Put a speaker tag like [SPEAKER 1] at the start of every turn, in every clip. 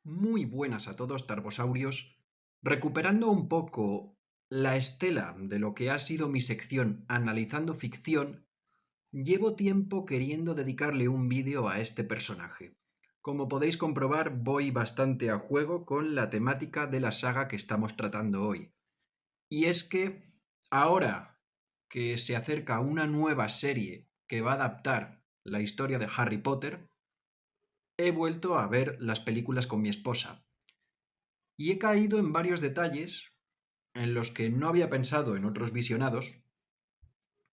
[SPEAKER 1] Muy buenas a todos, Tarbosaurios. Recuperando un poco la estela de lo que ha sido mi sección Analizando Ficción, llevo tiempo queriendo dedicarle un vídeo a este personaje. Como podéis comprobar, voy bastante a juego con la temática de la saga que estamos tratando hoy. Y es que ahora que se acerca una nueva serie que va a adaptar la historia de Harry Potter, he vuelto a ver las películas con mi esposa. Y he caído en varios detalles en los que no había pensado en otros visionados.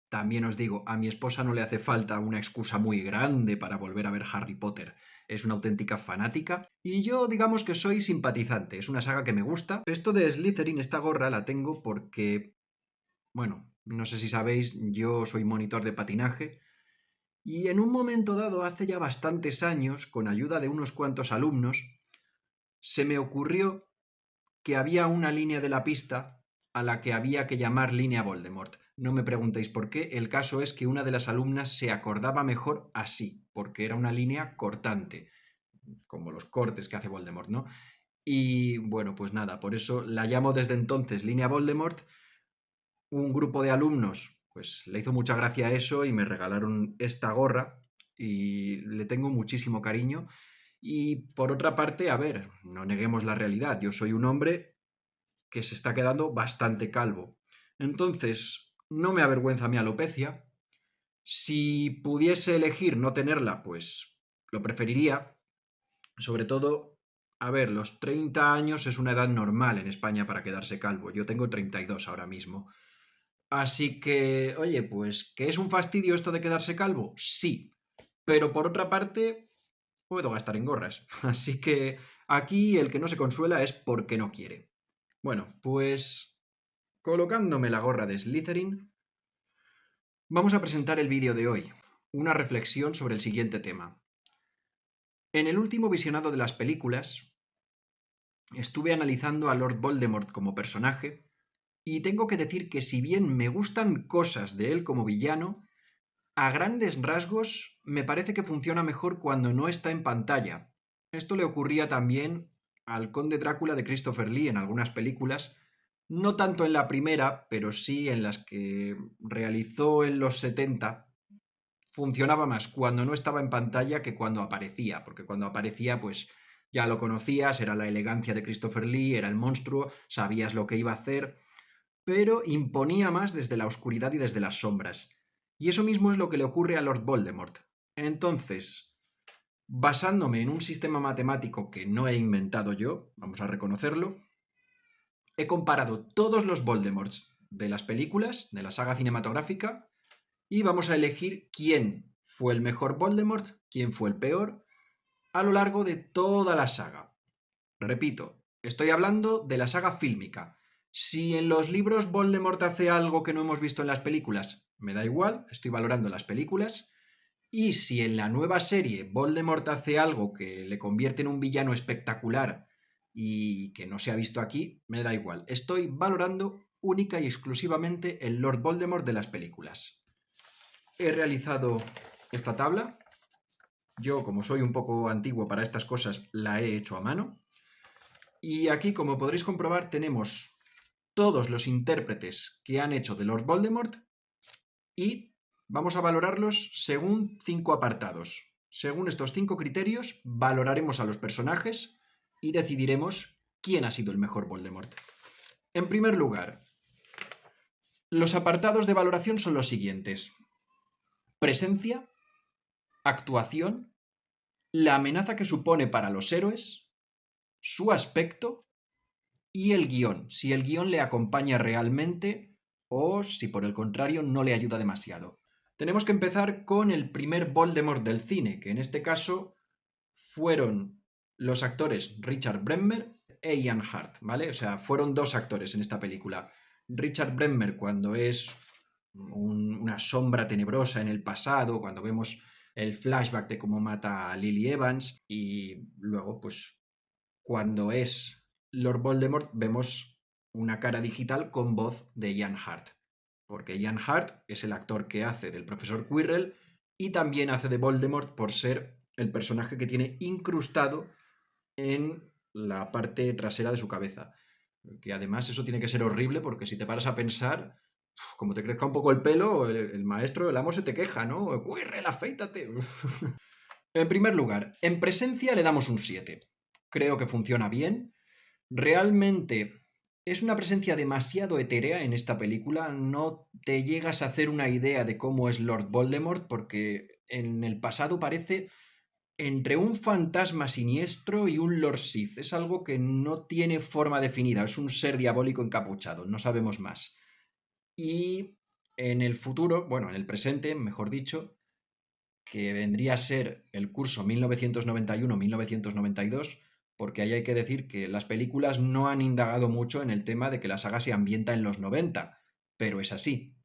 [SPEAKER 1] También os digo, a mi esposa no le hace falta una excusa muy grande para volver a ver Harry Potter. Es una auténtica fanática y yo digamos que soy simpatizante, es una saga que me gusta. Esto de Slytherin, esta gorra la tengo porque, bueno, no sé si sabéis, yo soy monitor de patinaje y en un momento dado, hace ya bastantes años, con ayuda de unos cuantos alumnos, se me ocurrió que había una línea de la pista a la que había que llamar línea Voldemort. No me preguntéis por qué, el caso es que una de las alumnas se acordaba mejor así, porque era una línea cortante, como los cortes que hace Voldemort, ¿no? Y bueno, pues nada, por eso la llamo desde entonces línea Voldemort. Un grupo de alumnos, pues le hizo mucha gracia eso y me regalaron esta gorra y le tengo muchísimo cariño. Y por otra parte, a ver, no neguemos la realidad, yo soy un hombre que se está quedando bastante calvo. Entonces, no me avergüenza mi alopecia. Si pudiese elegir no tenerla, pues lo preferiría. Sobre todo, a ver, los 30 años es una edad normal en España para quedarse calvo. Yo tengo 32 ahora mismo. Así que, oye, pues, ¿que es un fastidio esto de quedarse calvo? Sí. Pero por otra parte, puedo gastar en gorras. Así que aquí el que no se consuela es porque no quiere. Bueno, pues colocándome la gorra de Slytherin, vamos a presentar el vídeo de hoy, una reflexión sobre el siguiente tema. En el último visionado de las películas, estuve analizando a Lord Voldemort como personaje, y tengo que decir que si bien me gustan cosas de él como villano, a grandes rasgos me parece que funciona mejor cuando no está en pantalla. Esto le ocurría también al Conde Drácula de Christopher Lee en algunas películas, no tanto en la primera, pero sí en las que realizó en los 70. Funcionaba más cuando no estaba en pantalla que cuando aparecía, porque cuando aparecía pues ya lo conocías, era la elegancia de Christopher Lee, era el monstruo, sabías lo que iba a hacer, pero imponía más desde la oscuridad y desde las sombras. Y eso mismo es lo que le ocurre a Lord Voldemort. Entonces, basándome en un sistema matemático que no he inventado yo, vamos a reconocerlo, he comparado todos los Voldemorts de las películas, de la saga cinematográfica, y vamos a elegir quién fue el mejor Voldemort, quién fue el peor, a lo largo de toda la saga. Repito, estoy hablando de la saga fílmica. Si en los libros Voldemort hace algo que no hemos visto en las películas, me da igual, estoy valorando las películas. Y si en la nueva serie Voldemort hace algo que le convierte en un villano espectacular y que no se ha visto aquí, me da igual. Estoy valorando única y exclusivamente el Lord Voldemort de las películas. He realizado esta tabla. Yo, como soy un poco antiguo para estas cosas, la he hecho a mano. Y aquí, como podréis comprobar, tenemos todos los intérpretes que han hecho de Lord Voldemort y vamos a valorarlos según 5 apartados. Según estos 5 criterios, valoraremos a los personajes y decidiremos quién ha sido el mejor Voldemort. En primer lugar, los apartados de valoración son los siguientes: presencia, actuación, la amenaza que supone para los héroes, su aspecto y el guión, si el guión le acompaña realmente o si por el contrario no le ayuda demasiado. Tenemos que empezar con el primer Voldemort del cine, que en este caso fueron los actores Richard Bremmer e Ian Hart, ¿vale? O sea, fueron dos actores en esta película. Richard Bremmer cuando es una sombra tenebrosa en el pasado, cuando vemos el flashback de cómo mata a Lily Evans, y luego pues cuando es Lord Voldemort vemos una cara digital con voz de Ian Hart, porque Ian Hart es el actor que hace del profesor Quirrell y también hace de Voldemort por ser el personaje que tiene incrustado en la parte trasera de su cabeza. Que además eso tiene que ser horrible porque si te paras a pensar, como te crezca un poco el pelo, el maestro, el amo se te queja, ¿no? ¡Cuirrell, afeítate! En primer lugar, en presencia le damos un 7. Creo que funciona bien. Realmente es una presencia demasiado etérea en esta película. No te llegas a hacer una idea de cómo es Lord Voldemort porque en el pasado parece entre un fantasma siniestro y un Lord Sith. Es algo que no tiene forma definida. Es un ser diabólico encapuchado. No sabemos más. Y en el futuro, bueno, en el presente, mejor dicho, que vendría a ser el curso 1991-1992, porque ahí hay que decir que las películas no han indagado mucho en el tema de que la saga se ambienta en los 90, pero es así.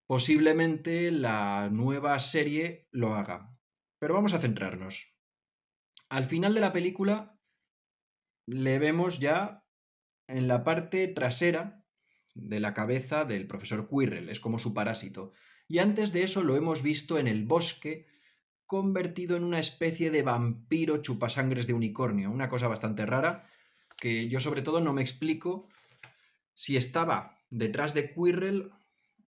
[SPEAKER 1] Posiblemente la nueva serie lo haga. Pero vamos a centrarnos. Al final de la película le vemos ya en la parte trasera de la cabeza del profesor Quirrell, es como su parásito. Y antes de eso lo hemos visto en el bosque convertido en una especie de vampiro chupasangres de unicornio, una cosa bastante rara que yo sobre todo no me explico si estaba detrás de Quirrell,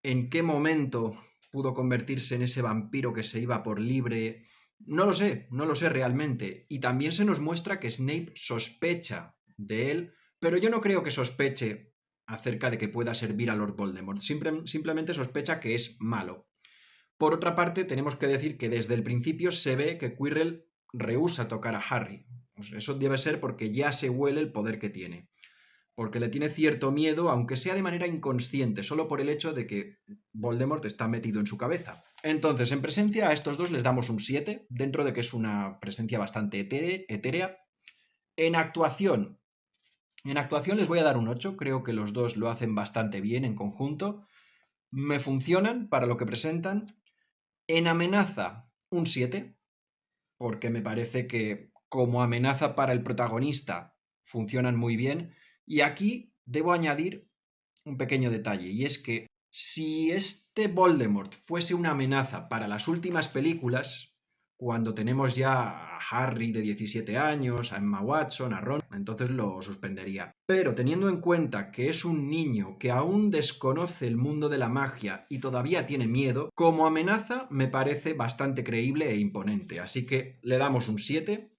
[SPEAKER 1] en qué momento pudo convertirse en ese vampiro que se iba por libre. No lo sé realmente. Y también se nos muestra que Snape sospecha de él, pero yo no creo que sospeche acerca de que pueda servir a Lord Voldemort. Simplemente sospecha que es malo. Por otra parte, tenemos que decir que desde el principio se ve que Quirrell rehúsa tocar a Harry. Pues eso debe ser porque ya se huele el poder que tiene. Porque le tiene cierto miedo, aunque sea de manera inconsciente, solo por el hecho de que Voldemort está metido en su cabeza. Entonces, en presencia a estos dos les damos un 7, dentro de que es una presencia bastante etérea. En actuación, en actuación les voy a dar un 8, creo que los dos lo hacen bastante bien en conjunto. Me funcionan para lo que presentan. En amenaza, un 7, porque me parece que como amenaza para el protagonista funcionan muy bien. Y aquí debo añadir un pequeño detalle, y es que si este Voldemort fuese una amenaza para las últimas películas, cuando tenemos ya a Harry de 17 años, a Emma Watson, a Ron, entonces lo suspendería. Pero teniendo en cuenta que es un niño que aún desconoce el mundo de la magia y todavía tiene miedo, como amenaza me parece bastante creíble e imponente, así que le damos un 7.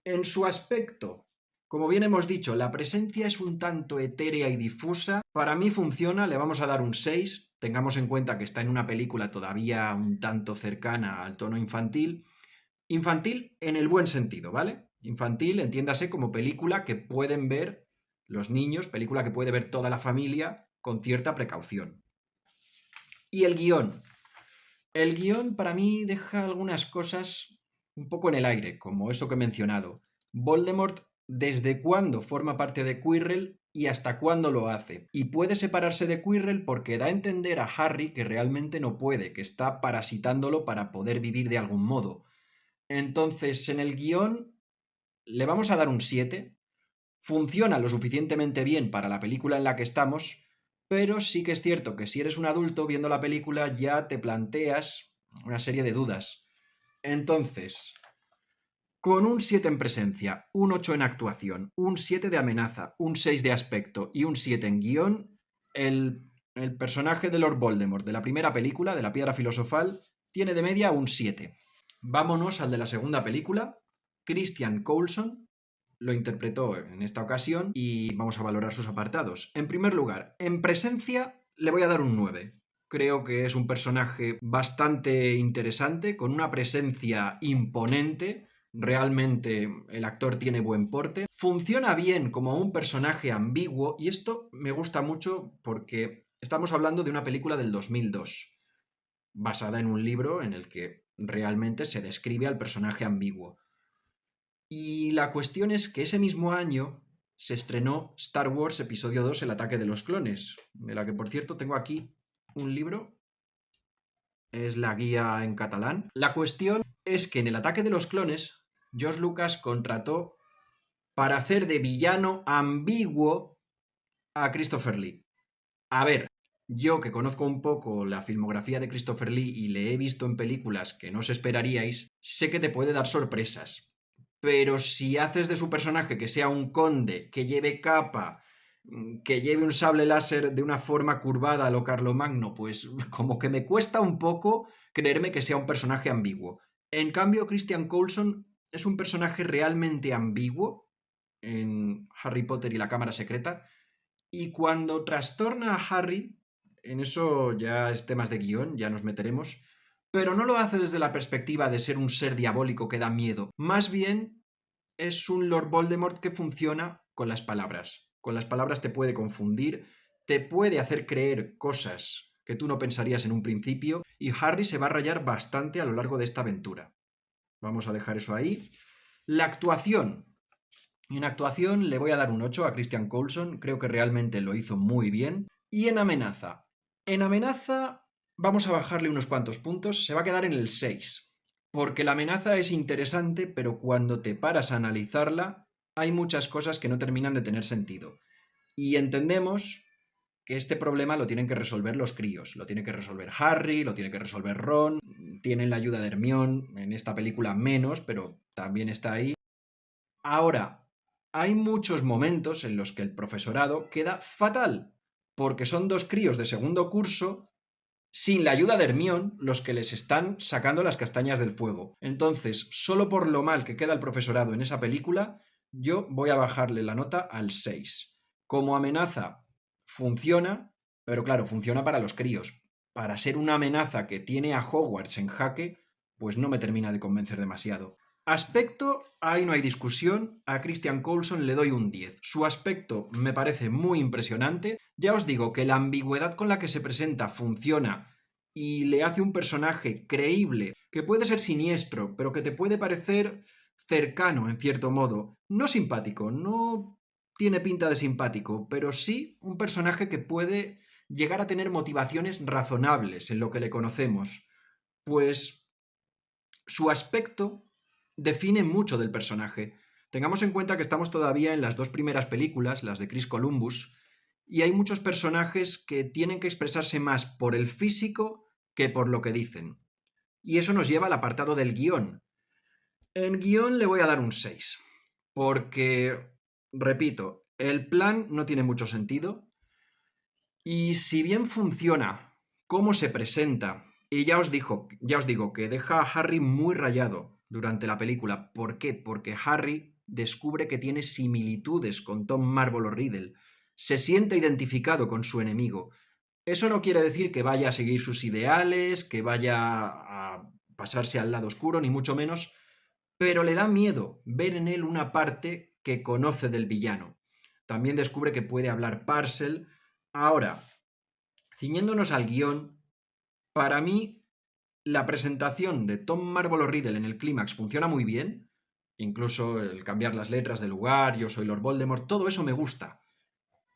[SPEAKER 1] En su aspecto, como bien hemos dicho, la presencia es un tanto etérea y difusa. Para mí funciona, le vamos a dar un 6. Tengamos en cuenta que está en una película todavía un tanto cercana al tono infantil. Infantil en el buen sentido, ¿vale? Infantil, entiéndase como película que pueden ver los niños, película que puede ver toda la familia con cierta precaución. Y el guión. El guión para mí deja algunas cosas un poco en el aire, como eso que he mencionado. Voldemort, ¿desde cuándo forma parte de Quirrell y hasta cuándo lo hace? Y puede separarse de Quirrell porque da a entender a Harry que realmente no puede, que está parasitándolo para poder vivir de algún modo. Entonces, en el guión le vamos a dar un 7. Funciona lo suficientemente bien para la película en la que estamos, pero sí que es cierto que si eres un adulto viendo la película ya te planteas una serie de dudas. Entonces, con un 7 en presencia, un 8 en actuación, un 7 de amenaza, un 6 de aspecto y un 7 en guión, el personaje de Lord Voldemort de la primera película, de la Piedra Filosofal, tiene de media un 7. Vámonos al de la segunda película. Christian Coulson lo interpretó en esta ocasión y vamos a valorar sus apartados. En primer lugar, en presencia le voy a dar un 9. Creo que es un personaje bastante interesante, con una presencia imponente. Realmente el actor tiene buen porte. Funciona bien como un personaje ambiguo y esto me gusta mucho porque estamos hablando de una película del 2002, basada en un libro en el que realmente se describe al personaje ambiguo. Y la cuestión es que ese mismo año se estrenó Star Wars Episodio 2, El ataque de los clones, de la que por cierto tengo aquí un libro, es la guía en catalán. La cuestión es que en El ataque de los clones, George Lucas contrató para hacer de villano ambiguo a Christopher Lee. A ver, yo que conozco un poco la filmografía de Christopher Lee y le he visto en películas que no os esperaríais, sé que te puede dar sorpresas. pero si haces de su personaje que sea un conde, que lleve capa, que lleve un sable láser de una forma curvada a lo Carlomagno, pues como que me cuesta un poco creerme que sea un personaje ambiguo. En cambio, Christian Coulson es un personaje realmente ambiguo en Harry Potter y la Cámara Secreta, y cuando trastorna a Harry, en eso ya es temas de guión, ya nos meteremos, pero no lo hace desde la perspectiva de ser un ser diabólico que da miedo. Más bien es un Lord Voldemort que funciona con las palabras. Con las palabras te puede confundir, te puede hacer creer cosas que tú no pensarías en un principio, y Harry se va a rayar bastante a lo largo de esta aventura. Vamos a dejar eso ahí. La actuación. En actuación le voy a dar un 8 a Christian Coulson, creo que realmente lo hizo muy bien. Y en amenaza. En amenaza vamos a bajarle unos cuantos puntos, se va a quedar en el 6. Porque la amenaza es interesante, pero cuando te paras a analizarla, hay muchas cosas que no terminan de tener sentido. Y entendemos que este problema lo tienen que resolver los críos. Lo tiene que resolver Harry, lo tiene que resolver Ron, tienen la ayuda de Hermione, en esta película menos, pero también está ahí. Ahora, hay muchos momentos en los que el profesorado queda fatal, porque son dos críos de segundo curso sin la ayuda de Hermione los que les están sacando las castañas del fuego. Entonces, solo por lo mal que queda el profesorado en esa película, yo voy a bajarle la nota al 6. Como amenaza, funciona, pero claro, funciona para los críos. Para ser una amenaza que tiene a Hogwarts en jaque, pues no me termina de convencer demasiado. Aspecto, ahí no hay discusión, a Christian Coulson le doy un 10. Su aspecto me parece muy impresionante. Ya os digo que la ambigüedad con la que se presenta funciona y le hace un personaje creíble, que puede ser siniestro, pero que te puede parecer cercano en cierto modo. No simpático, no tiene pinta de simpático, pero sí un personaje que puede llegar a tener motivaciones razonables en lo que le conocemos. Pues su aspecto define mucho del personaje. Tengamos en cuenta que estamos todavía en las dos primeras películas, las de Chris Columbus, y hay muchos personajes que tienen que expresarse más por el físico que por lo que dicen. Y eso nos lleva al apartado del guión. En guión le voy a dar un 6, porque, repito, el plan no tiene mucho sentido, y si bien funciona cómo se presenta, y ya os digo que deja a Harry muy rayado durante la película. ¿Por qué? Porque Harry descubre que tiene similitudes con Tom Marvolo Riddle. Se siente identificado con su enemigo. Eso no quiere decir que vaya a seguir sus ideales, que vaya a pasarse al lado oscuro, ni mucho menos, pero le da miedo ver en él una parte que conoce del villano. También descubre que puede hablar Parcel. Ahora, ciñéndonos al guión, para mí la presentación de Tom Marvolo Riddle en el clímax funciona muy bien, incluso el cambiar las letras de lugar, yo soy Lord Voldemort, todo eso me gusta.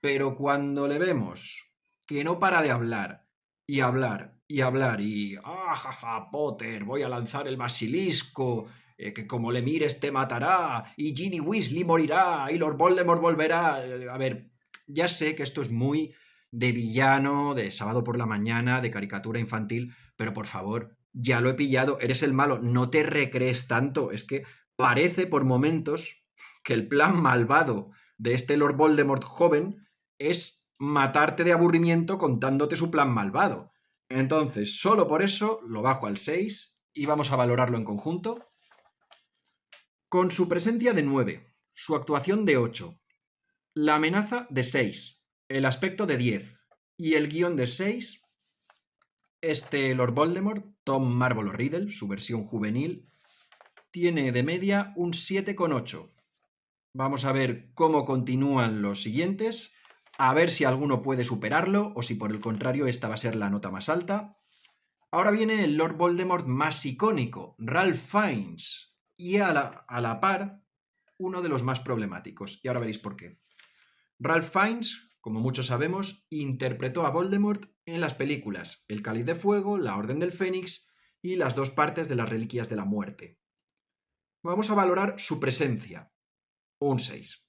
[SPEAKER 1] Pero cuando le vemos que no para de hablar y hablar y hablar y ¡ah, jaja, Potter! Voy a lanzar el basilisco, que como le mires te matará, y Ginny Weasley morirá, y Lord Voldemort volverá. A ver, ya sé que esto es muy de villano, de sábado por la mañana, de caricatura infantil, pero por favor, ya lo he pillado, eres el malo, no te recrees tanto. Es que parece por momentos que el plan malvado de este Lord Voldemort joven es matarte de aburrimiento contándote su plan malvado. Entonces, solo por eso lo bajo al 6 y vamos a valorarlo en conjunto. Con su presencia de 9, su actuación de 8, la amenaza de 6, el aspecto de 10 y el guión de 6, este Lord Voldemort, Tom Marvolo Riddle, su versión juvenil, tiene de media un 7,8. Vamos a ver cómo continúan los siguientes, a ver si alguno puede superarlo o si por el contrario esta va a ser la nota más alta. Ahora viene el Lord Voldemort más icónico, Ralph Fiennes, y a la par uno de los más problemáticos, y ahora veréis por qué. Ralph Fiennes, como muchos sabemos, interpretó a Voldemort en las películas El Cáliz de Fuego, La Orden del Fénix y las dos partes de las Reliquias de la Muerte. Vamos a valorar su presencia, un 6.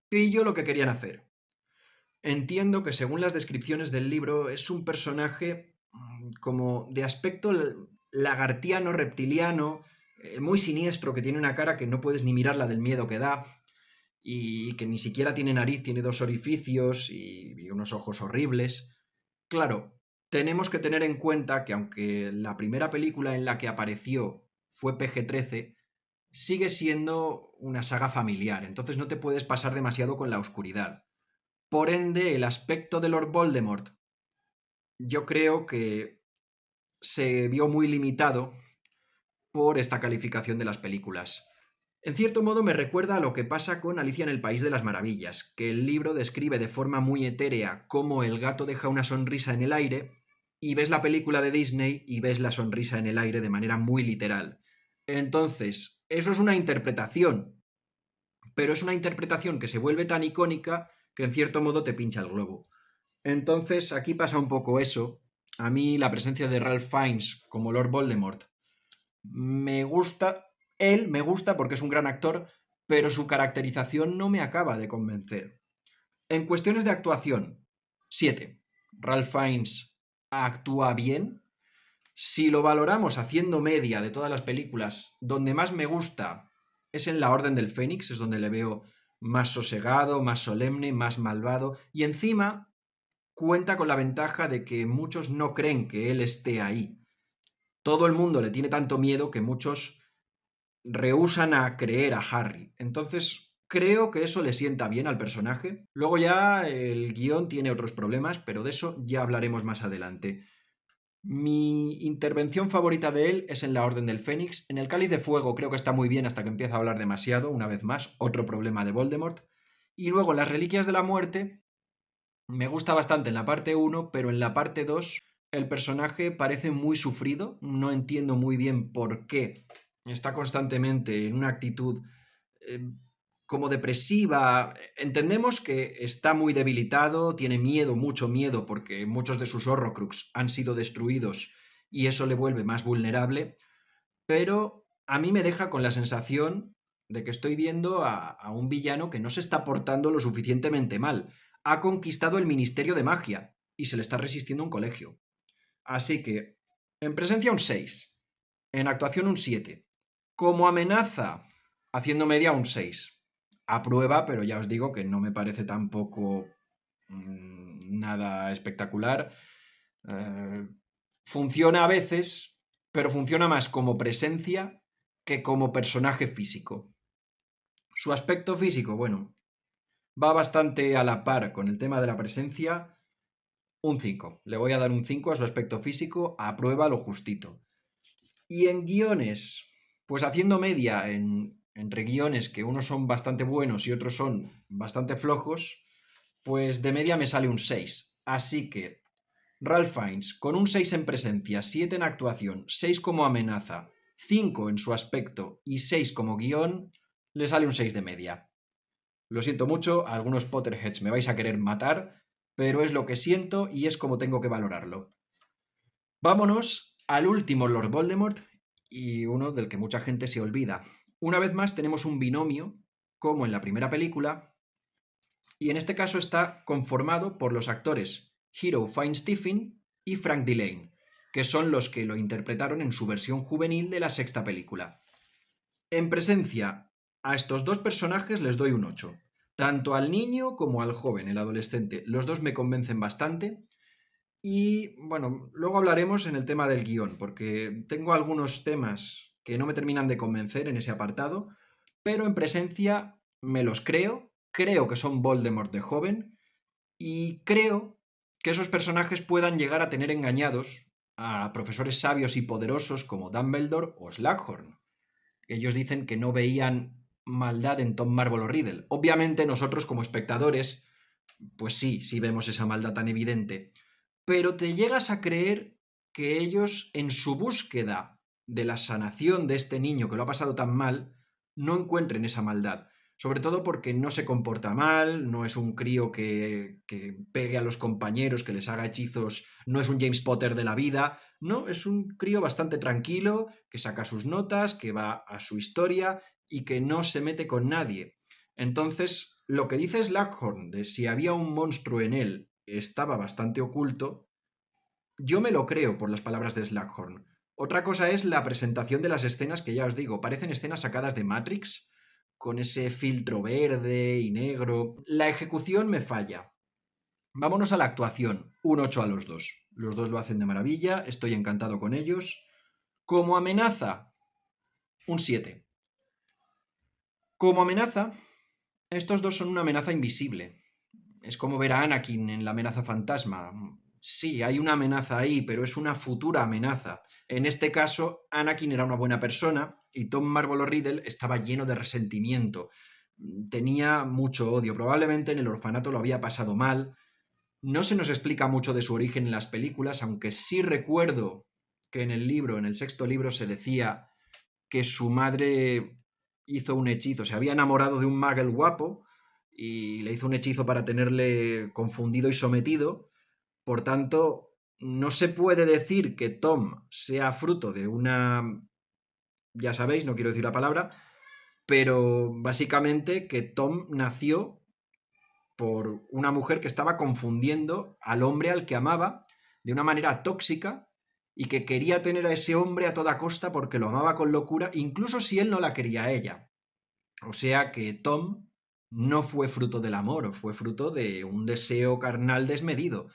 [SPEAKER 1] Pillo lo que querían hacer. Entiendo que según las descripciones del libro es un personaje como de aspecto lagartiano, reptiliano, muy siniestro, que tiene una cara que no puedes ni mirarla del miedo que da, y que ni siquiera tiene nariz, tiene dos orificios y unos ojos horribles. Claro, tenemos que tener en cuenta que aunque la primera película en la que apareció fue PG-13, sigue siendo una saga familiar, entonces no te puedes pasar demasiado con la oscuridad. Por ende, el aspecto de Lord Voldemort yo creo que se vio muy limitado por esta calificación de las películas. En cierto modo me recuerda a lo que pasa con Alicia en el País de las Maravillas, que el libro describe de forma muy etérea cómo el gato deja una sonrisa en el aire, y ves la película de Disney y ves la sonrisa en el aire de manera muy literal. Entonces, eso es una interpretación, pero es una interpretación que se vuelve tan icónica que en cierto modo te pincha el globo. Entonces, aquí pasa un poco eso. A mí la presencia de Ralph Fiennes como Lord Voldemort me gusta, él me gusta porque es un gran actor, pero su caracterización no me acaba de convencer. En cuestiones de actuación, 7. Ralph Fiennes actúa bien. Si lo valoramos haciendo media de todas las películas, donde más me gusta es en La Orden del Fénix, es donde le veo más sosegado, más solemne, más malvado, y encima cuenta con la ventaja de que muchos no creen que él esté ahí. Todo el mundo le tiene tanto miedo que muchos rehúsan a creer a Harry. Entonces, creo que eso le sienta bien al personaje. Luego ya el guión tiene otros problemas, pero de eso ya hablaremos más adelante. Mi intervención favorita de él es en La Orden del Fénix. En El Cáliz de Fuego creo que está muy bien hasta que empieza a hablar demasiado, una vez más, otro problema de Voldemort. Y luego en Las Reliquias de la Muerte me gusta bastante en la parte uno, pero en la parte 2 el personaje parece muy sufrido, no entiendo muy bien por qué está constantemente en una actitud eh, como depresiva. Entendemos que está muy debilitado, tiene miedo, mucho miedo, porque muchos de sus Horrocrux han sido destruidos y eso le vuelve más vulnerable, pero a mí me deja con la sensación de que estoy viendo a un villano que no se está portando lo suficientemente mal. Ha conquistado el Ministerio de Magia y se le está resistiendo un colegio. Así que, en presencia un 6, en actuación un 7, como amenaza, haciendo media un 6. A prueba, pero ya os digo que no me parece tampoco nada espectacular. Eh, Funciona a veces, pero funciona más como presencia que como personaje físico. Su aspecto físico, bueno, va bastante a la par con el tema de la presencia. Un 5. Le voy a dar un 5 a su aspecto físico, a prueba lo justito. Y en guiones, pues haciendo media entre guiones que unos son bastante buenos y otros son bastante flojos, pues de media me sale un 6. Así que Ralph Fiennes, con un 6 en presencia, 7 en actuación, 6 como amenaza, 5 en su aspecto y 6 como guión, le sale un 6 de media. Lo siento mucho, a algunos Potterheads me vais a querer matar, pero es lo que siento y es como tengo que valorarlo. Vámonos al último Lord Voldemort y uno del que mucha gente se olvida. Una vez más tenemos un binomio, como en la primera película, y en este caso está conformado por los actores Hero Fiennes-Tiffin y Frank Delane, que son los que lo interpretaron en su versión juvenil de la sexta película. En presencia a estos dos personajes les doy un 8. Tanto al niño como al joven, el adolescente. Los dos me convencen bastante. Y bueno, luego hablaremos en el tema del guión, porque tengo algunos temas que no me terminan de convencer en ese apartado, pero en presencia me los creo que son Voldemort de joven, y creo que esos personajes puedan llegar a tener engañados a profesores sabios y poderosos como Dumbledore o Slughorn. Ellos dicen que no veían maldad en Tom Marvel o Riddle. Obviamente nosotros como espectadores, pues sí vemos esa maldad tan evidente, pero te llegas a creer que ellos en su búsqueda de la sanación de este niño que lo ha pasado tan mal, no encuentren esa maldad. Sobre todo porque no se comporta mal, no es un crío que pegue a los compañeros, que les haga hechizos, no es un James Potter de la vida, no, es un crío bastante tranquilo, que saca sus notas, que va a su historia y que no se mete con nadie. Entonces, lo que dice Slughorn de si había un monstruo en él estaba bastante oculto, yo me lo creo por las palabras de Slughorn, Otra cosa es la presentación de las escenas, que ya os digo, parecen escenas sacadas de Matrix, con ese filtro verde y negro. La ejecución me falla. Vámonos a la actuación. Un 8 a los dos. Los dos lo hacen de maravilla, estoy encantado con ellos. Como amenaza, un 7. Como amenaza, estos dos son una amenaza invisible. Es como ver a Anakin en la amenaza fantasma. Sí, hay una amenaza ahí, pero es una futura amenaza. En este caso, Anakin era una buena persona y Tom Marvolo Riddle estaba lleno de resentimiento. Tenía mucho odio. Probablemente en el orfanato lo había pasado mal. No se nos explica mucho de su origen en las películas, aunque sí recuerdo que en el libro, en el sexto libro, se decía que su madre hizo un hechizo, se había enamorado de un Muggle guapo y le hizo un hechizo para tenerle confundido y sometido. Por tanto, no se puede decir que Tom sea fruto de una, ya sabéis, no quiero decir la palabra, pero básicamente que Tom nació por una mujer que estaba confundiendo al hombre al que amaba de una manera tóxica y que quería tener a ese hombre a toda costa porque lo amaba con locura, incluso si él no la quería a ella. O sea que Tom no fue fruto del amor, fue fruto de un deseo carnal desmedido.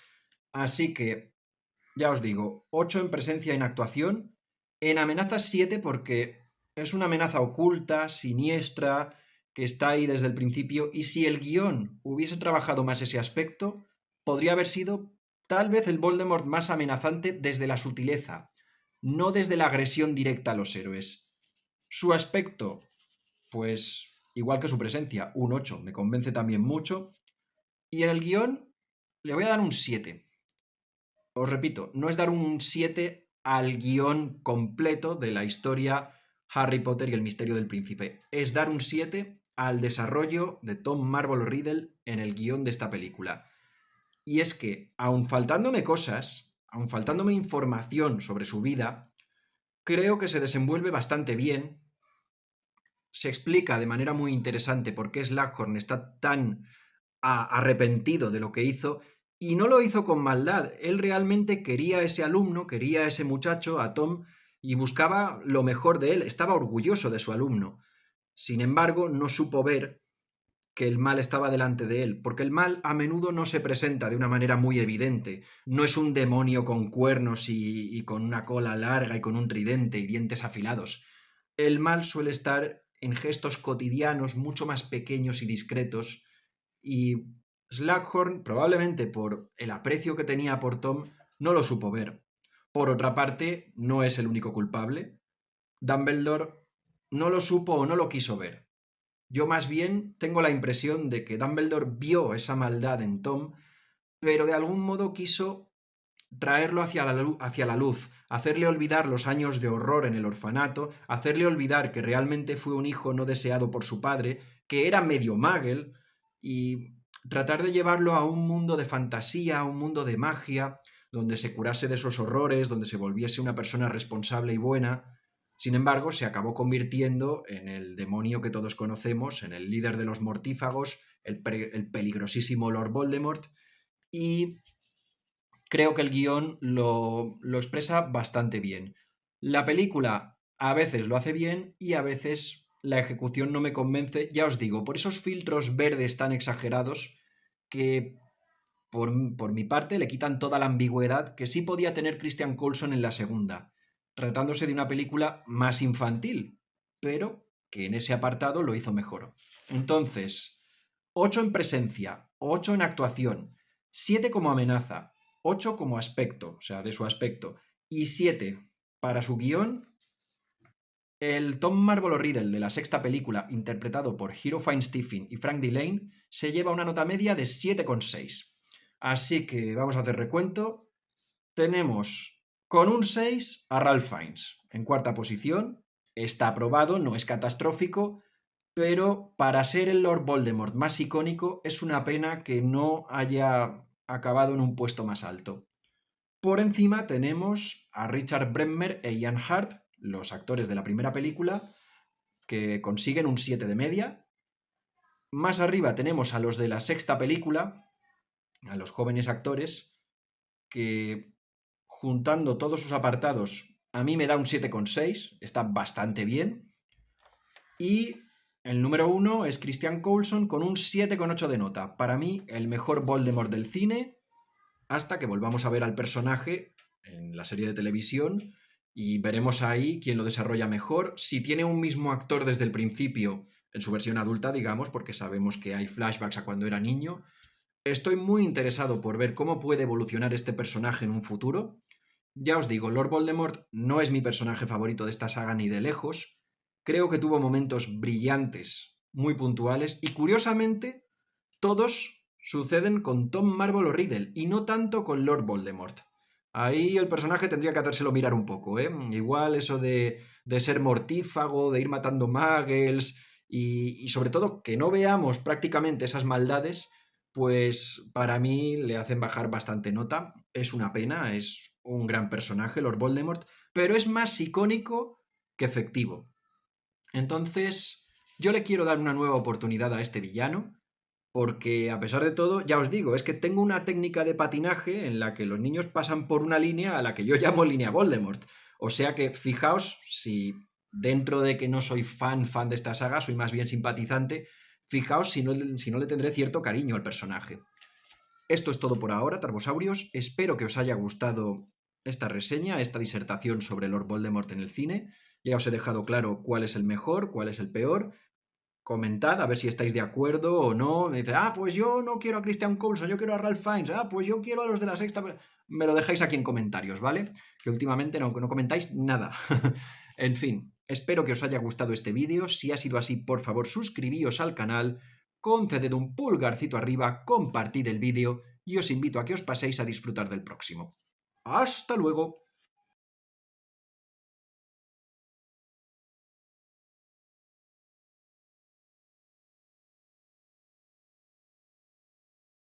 [SPEAKER 1] Así que, ya os digo, 8 en presencia y en actuación, en amenazas 7 porque es una amenaza oculta, siniestra, que está ahí desde el principio, y si el guión hubiese trabajado más ese aspecto, podría haber sido tal vez el Voldemort más amenazante desde la sutileza, no desde la agresión directa a los héroes. Su aspecto, pues igual que su presencia, un 8, me convence también mucho, y en el guión le voy a dar un 7. Os repito, no es dar un 7 al guión completo de la historia Harry Potter y el misterio del príncipe. Es dar un 7 al desarrollo de Tom Marvolo Riddle en el guión de esta película. Y es que, aun faltándome cosas, aun faltándome información sobre su vida, creo que se desenvuelve bastante bien. Se explica de manera muy interesante por qué Slughorn está tan arrepentido de lo que hizo y no lo hizo con maldad. Él realmente quería a ese alumno, quería a ese muchacho, a Tom, y buscaba lo mejor de él, estaba orgulloso de su alumno. Sin embargo, no supo ver que el mal estaba delante de él, porque el mal a menudo no se presenta de una manera muy evidente. No es un demonio con cuernos y con una cola larga y con un tridente y dientes afilados. El mal suele estar en gestos cotidianos mucho más pequeños y discretos, y Slughorn, probablemente por el aprecio que tenía por Tom, no lo supo ver. Por otra parte, no es el único culpable. Dumbledore no lo supo o no lo quiso ver. Yo más bien tengo la impresión de que Dumbledore vio esa maldad en Tom, pero de algún modo quiso traerlo hacia la luz, hacerle olvidar los años de horror en el orfanato, hacerle olvidar que realmente fue un hijo no deseado por su padre, que era medio muggle, y tratar de llevarlo a un mundo de fantasía, a un mundo de magia, donde se curase de esos horrores, donde se volviese una persona responsable y buena. Sin embargo, se acabó convirtiendo en el demonio que todos conocemos, en el líder de los mortífagos, el peligrosísimo Lord Voldemort, y creo que el guión lo expresa bastante bien. La película a veces lo hace bien y a veces la ejecución no me convence, ya os digo, por esos filtros verdes tan exagerados que por mi parte le quitan toda la ambigüedad que sí podía tener Christian Coulson en la segunda, tratándose de una película más infantil, pero que en ese apartado lo hizo mejor. Entonces, 8 en presencia, 8 en actuación, 7 como amenaza, 8 como aspecto, o sea, de su aspecto, y 7 para su guión. El Tom Marvolo Riddle de la sexta película, interpretado por Hero Fine-Stephen y Frank Delane, se lleva una nota media de 7,6. Así que vamos a hacer recuento. Tenemos con un 6 a Ralph Fiennes en cuarta posición. Está aprobado, no es catastrófico, pero para ser el Lord Voldemort más icónico es una pena que no haya acabado en un puesto más alto. Por encima tenemos a Richard Bremmer e Ian Hart, los actores de la primera película, que consiguen un 7 de media. Más arriba tenemos a los de la sexta película, a los jóvenes actores, que juntando todos sus apartados a mí me da un 7,6, está bastante bien. Y el número 1 es Christian Coulson con un 7,8 de nota. Para mí, el mejor Voldemort del cine, hasta que volvamos a ver al personaje en la serie de televisión y veremos ahí quién lo desarrolla mejor. Si tiene un mismo actor desde el principio, en su versión adulta, digamos, porque sabemos que hay flashbacks a cuando era niño. Estoy muy interesado por ver cómo puede evolucionar este personaje en un futuro. Ya os digo, Lord Voldemort no es mi personaje favorito de esta saga ni de lejos. Creo que tuvo momentos brillantes, muy puntuales, y curiosamente, todos suceden con Tom Marvolo Riddle, y no tanto con Lord Voldemort. Ahí el personaje tendría que hacérselo mirar un poco, ¿eh? Igual eso de ser mortífago, de ir matando muggles, y sobre todo que no veamos prácticamente esas maldades, pues para mí le hacen bajar bastante nota. Es una pena, es un gran personaje, Lord Voldemort, pero es más icónico que efectivo. Entonces, yo le quiero dar una nueva oportunidad a este villano, porque a pesar de todo, ya os digo, es que tengo una técnica de patinaje en la que los niños pasan por una línea a la que yo llamo línea Voldemort. O sea que fijaos si dentro de que no soy fan de esta saga, soy más bien simpatizante, fijaos si no le tendré cierto cariño al personaje. Esto es todo por ahora, Tarbosaurios. Espero que os haya gustado esta reseña, esta disertación sobre Lord Voldemort en el cine. Ya os he dejado claro cuál es el mejor, cuál es el peor. Comentad a ver si estáis de acuerdo o no. Me dice, pues yo no quiero a Christian Coulson, yo quiero a Ralph Fiennes. Pues yo quiero a los de la sexta. Me lo dejáis aquí en comentarios, ¿vale? Que últimamente no comentáis nada. En fin, espero que os haya gustado este vídeo. Si ha sido así, por favor, suscribíos al canal, conceded un pulgarcito arriba, compartid el vídeo y os invito a que os paséis a disfrutar del próximo. ¡Hasta luego!